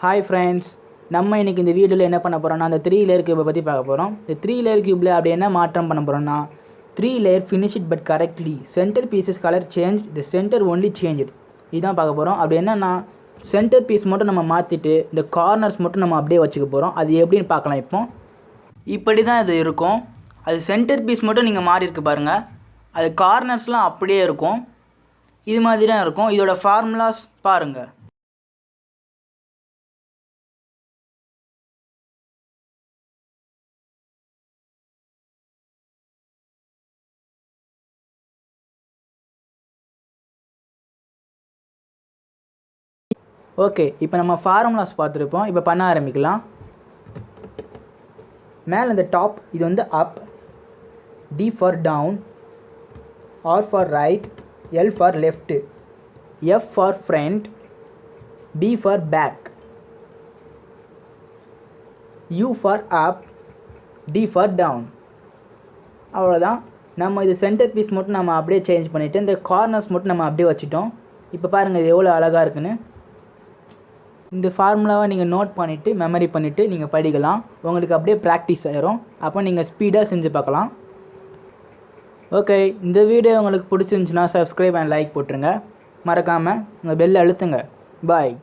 Hi friends, நம்ம இன்றைக்கி இந்த வீடியோவில் என்ன பண்ண போகிறோம்னா அந்த 3 லேயர் கியூபை பற்றி பார்க்க போகிறோம். இந்த 3 லேயர் கியூபில் அப்படி என்ன மாற்றம் பண்ண போகிறோம்னா 3 layer finish it but correctly centre pieces colour change the centre only change it. இதுதான் பார்க்க போகிறோம். அப்படி என்னன்னா சென்டர் பீஸ் மட்டும் நம்ம மாற்றிட்டு இந்த கார்னர்ஸ் மட்டும் நம்ம அப்படியே வச்சுக்க போகிறோம். அது எப்படின்னு பார்க்கலாம். இப்படி தான் இது இருக்கும். அது சென்டர் பீஸ் மட்டும் நீங்கள் மாறி இருக்கு பாருங்கள். அது கார்னர்ஸ்லாம் அப்படியே இருக்கும். இது மாதிரி தான் இருக்கும். இதோட ஃபார்முலாஸ் பாருங்கள். ஓகே, இப்போ நம்ம ஃபார்முலாஸ் பார்த்துருப்போம். இப்போ பண்ண ஆரம்பிக்கலாம். மேலே இந்த டாப் இது வந்து up, D for down, R for right, L for left, F for front, B for back, U for up, D for down. அவ்வளோதான். நம்ம இது சென்டர் பீஸ் மட்டும் நம்ம அப்படியே சேஞ்ச் பண்ணிவிட்டு இந்த கார்னர்ஸ் மட்டும் நம்ம அப்படியே வச்சுட்டோம். இப்போ பாருங்கள் இது எவ்வளோ அழகாக இருக்குன்னு. இந்த ஃபார்முலாவை நீங்கள் நோட் பண்ணிவிட்டு மெமரி பண்ணிவிட்டு நீங்கள் படிக்கலாம். உங்களுக்கு அப்படியே ப்ராக்டிஸ் ஆகிரும். அப்போ நீங்கள் ஸ்பீடாக செஞ்சு பார்க்கலாம். ஓகே, இந்த வீடியோ உங்களுக்கு பிடிச்சிருந்துச்சுன்னா சப்ஸ்கிரைப் அண்ட் லைக் போட்டுருங்க. மறக்காமல் உங்கள் பெல் அழுத்துங்க. பாய்.